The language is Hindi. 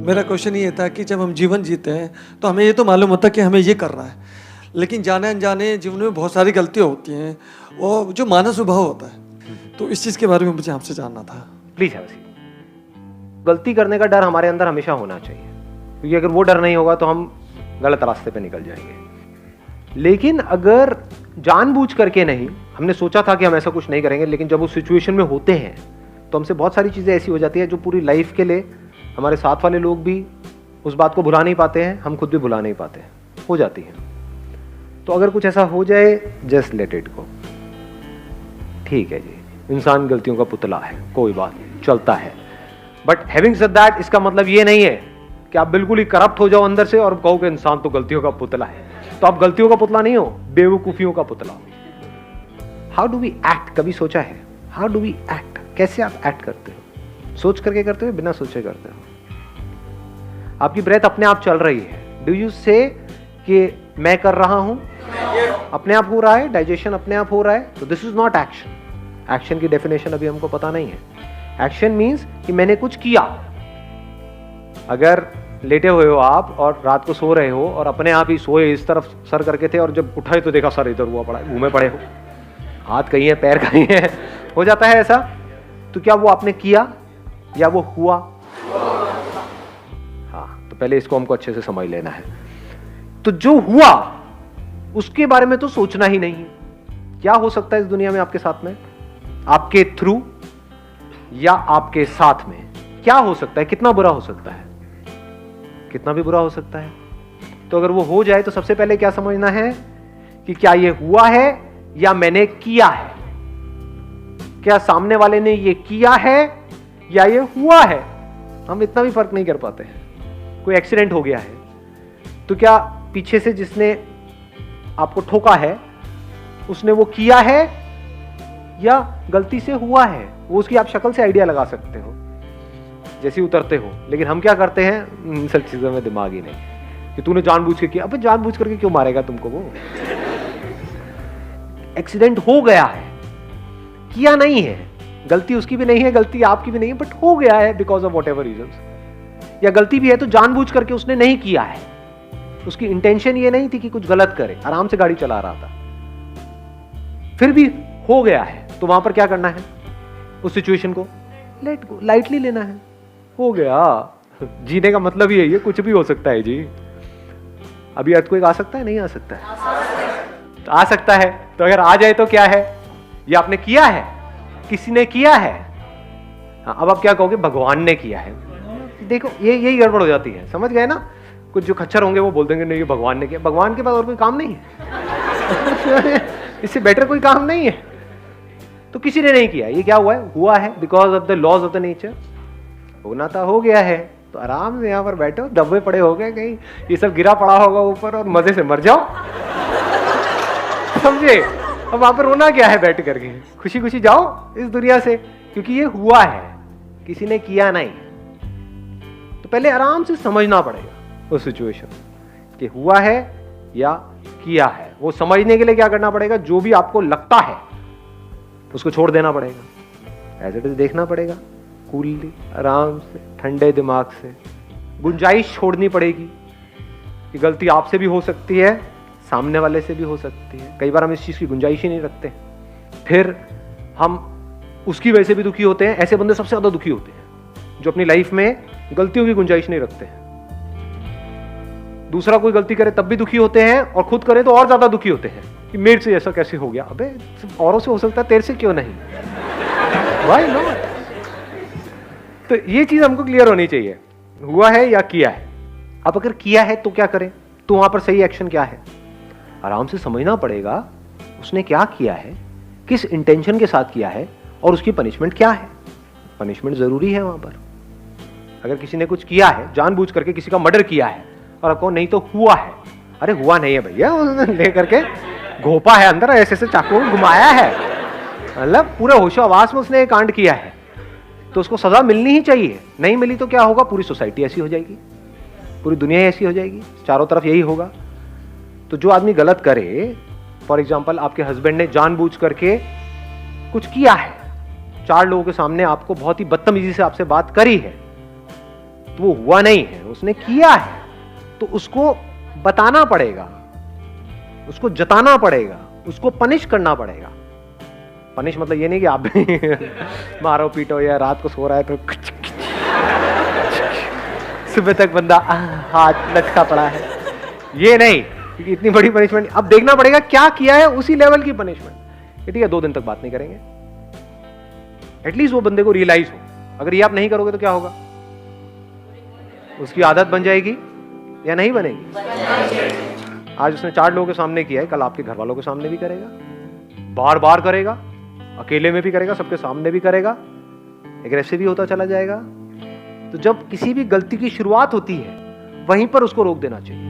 मेरा क्वेश्चन ये था कि जब हम जीवन जीते हैं तो हमें ये तो मालूम होता है कि हमें ये करना है, लेकिन जाने अनजाने जीवन में बहुत सारी गलतियाँ होती हैं और जो मानव स्वभाव होता है, तो इस चीज़ के बारे में मुझे आपसे जानना था। प्लीज है वैसी गलती करने का डर हमारे अंदर हमेशा होना चाहिए, क्योंकि अगर वो डर नहीं होगा तो हम गलत रास्ते पे निकल जाएंगे। लेकिन अगर जानबूझ करके नहीं, हमने सोचा था कि हम ऐसा कुछ नहीं करेंगे, लेकिन जब उस सिचुएशन में होते हैं तो हमसे बहुत सारी चीज़ें ऐसी हो जाती है जो पूरी लाइफ के लिए हमारे साथ वाले लोग भी उस बात को भुला नहीं पाते हैं, हम खुद भी भुला नहीं पाते हैं, हो जाती है। तो अगर कुछ ऐसा हो जाए, जस्ट लेट इट गो। ठीक है जी, इंसान गलतियों का पुतला है, कोई बात नहीं, चलता है। बट हैविंग सेड दैट, इसका मतलब ये नहीं है कि आप बिल्कुल ही करप्ट हो जाओ अंदर से और कहो कि इंसान तो गलतियों का पुतला है। तो आप गलतियों का पुतला नहीं हो, बेवकूफियों का पुतला हो। हाउ डू वी एक्ट, कभी सोचा है? हाउ डू वी एक्ट, कैसे आप एक्ट करते हो? सोच करके करते हो, बिना सोचे करते हो? आपकी ब्रेथ अपने आप चल रही है, डू यू से कि मैं कर रहा हूं? अपने आप हो रहा है, डाइजेशन अपने आप हो रहा है, तो this is not action. Action की डेफिनेशन अभी हमको पता नहीं है। एक्शन मीन्स कि मैंने कुछ किया। अगर लेटे हुए हो आप और रात को सो रहे हो और अपने आप ही सोए, इस तरफ सर करके थे और जब उठाए तो देखा सर इधर हुआ पड़ा है, घूमे पड़े हो, हाथ कहीं है, पैर कहीं है, हो जाता है ऐसा। तो क्या वो आपने किया या वो हुआ? हाँ, तो पहले इसको हमको अच्छे से समझ लेना है। तो जो हुआ उसके बारे में तो सोचना ही नहीं है। क्या हो सकता है इस दुनिया में आपके साथ में, आपके थ्रू या आपके साथ में? क्या हो सकता है? कितना बुरा हो सकता है? कितना भी बुरा हो सकता है। तो अगर वो हो जाए तो सबसे पहले क्या समझना है कि क्या ये हुआ है या मैंने किया है? क्या सामने वाले ने ये किया है या ये हुआ है? हम इतना भी फर्क नहीं कर पाते हैं। कोई एक्सीडेंट हो गया है तो क्या पीछे से जिसने आपको ठोका है उसने वो किया है या गलती से हुआ है? वो उसकी आप शक्ल से आइडिया लगा सकते हो जैसे उतरते हो। लेकिन हम क्या करते हैं, इन सब चीजों में दिमाग ही नहीं कि तूने जानबूझ के किया। अबे जानबूझ करके क्यों मारेगा तुमको? वो एक्सीडेंट हो गया है, किया नहीं है, गलती उसकी भी नहीं है, गलती आपकी भी नहीं है, बट हो गया है because of what ever reasons. या गलती भी है तो जानबूझ करके उसने नहीं किया है, उसकी इंटेंशन ये नहीं थी कि कुछ गलत करे, आराम से गाड़ी चला रहा था, फिर भी हो गया है। तो वहां पर क्या करना है? उस सिचुएशन को लेट गो, लाइटली लेना है। हो गया, जीने का मतलब ही है, कुछ भी हो सकता है जी। अभी अर्थक्वेक आ सकता है, नहीं आ सकता है? तो आ सकता है। तो अगर आ जाए तो क्या है? ये आपने किया है, किसी ने किया है। हाँ, अब आप क्या कहोगे? भगवान ने किया है। देखो यही गड़बड़ हो जाती है, समझ गए ना? कुछ जो खच्चर होंगे वो बोल देंगे नहीं ये भगवान ने किया। भगवान के पास और कोई काम नहीं है इससे बेटर कोई काम नहीं है। तो किसी ने नहीं किया, ये क्या हुआ है? हुआ है because of the laws of the nature. होना था, हो गया है। तो आराम से यहाँ पर बैठो, दबे पड़े हो गए, कहीं ये सब गिरा पड़ा होगा ऊपर और मजे से मर जाओ समझे? अब वहां पर रोना क्या है? बैठ करके खुशी खुशी जाओ इस दुनिया से, क्योंकि ये हुआ है, किसी ने किया नहीं। तो पहले आराम से समझना पड़ेगा उस सिचुएशन कि हुआ है या किया है। वो समझने के लिए क्या करना पड़ेगा? जो भी आपको लगता है उसको छोड़ देना पड़ेगा, एज इट इज देखना पड़ेगा, कूलली, आराम से, ठंडे दिमाग से। गुंजाइश छोड़नी पड़ेगी कि गलती आपसे भी हो सकती है, सामने वाले से भी हो सकती है। कई बार हम इस चीज की गुंजाइश ही नहीं रखते, फिर हम उसकी वजह से भी दुखी होते हैं। ऐसे बंदे सबसे ज्यादा दुखी होते हैं जो अपनी लाइफ में गलतियों की गुंजाइश नहीं रखते हैं। दूसरा कोई गलती करे तब भी दुखी होते हैं और खुद करे तो और ज्यादा दुखी होते हैं कि मेरे से ऐसा कैसे हो गया। अबे औरों से हो सकता है, तेरे से क्यों नहीं? Why not? तो ये चीज हमको क्लियर होनी चाहिए, हुआ है या किया है। अब अगर किया है तो क्या करें? तो वहां पर सही एक्शन क्या है? आराम से समझना पड़ेगा उसने क्या किया है, किस इंटेंशन के साथ किया है और उसकी पनिशमेंट क्या है। पनिशमेंट जरूरी है वहां पर। अगर किसी ने कुछ किया है, जानबूझ करके किसी का मर्डर किया है और आपको नहीं तो हुआ है, अरे हुआ नहीं है भैया, उसने ले करके घोपा है अंदर, ऐसे से चाकू घुमाया है, मतलब पूरे होशो आवास में उसने कांड किया है, तो उसको सजा मिलनी ही चाहिए। नहीं मिली तो क्या होगा? पूरी सोसाइटी ऐसी हो जाएगी, पूरी दुनिया ऐसी हो जाएगी, चारों तरफ यही होगा। तो जो आदमी गलत करे, फॉर एग्जाम्पल आपके हस्बैंड ने जानबूझ करके कुछ किया है, 4 लोगों के सामने आपको बहुत ही बदतमीजी से आपसे बात करी है, तो वो हुआ नहीं है, उसने किया है, तो उसको बताना पड़ेगा, उसको जताना पड़ेगा, उसको पनिश करना पड़ेगा। पनिश मतलब ये नहीं कि आप भी मारो पीटो या रात को सो रहा है तो सुबह तक बंदा हाथ लटका पड़ा है, ये नहीं, क्योंकि इतनी बड़ी पनिशमेंट अब देखना पड़ेगा क्या किया है, उसी लेवल की पनिशमेंट। ठीक है, 2 दिन तक बात नहीं करेंगे, एटलीस्ट वो बंदे को रियलाइज हो। अगर ये आप नहीं करोगे तो क्या होगा, उसकी आदत बन जाएगी या नहीं बनेगी? आज उसने 4 लोगों के सामने किया है, कल आपके घर वालों के सामने भी करेगा, बार बार करेगा, अकेले में भी करेगा, सबके सामने भी करेगा, एग्रेसिव भी होता चला जाएगा। तो जब किसी भी गलती की शुरुआत होती है वहीं पर उसको रोक देना चाहिए।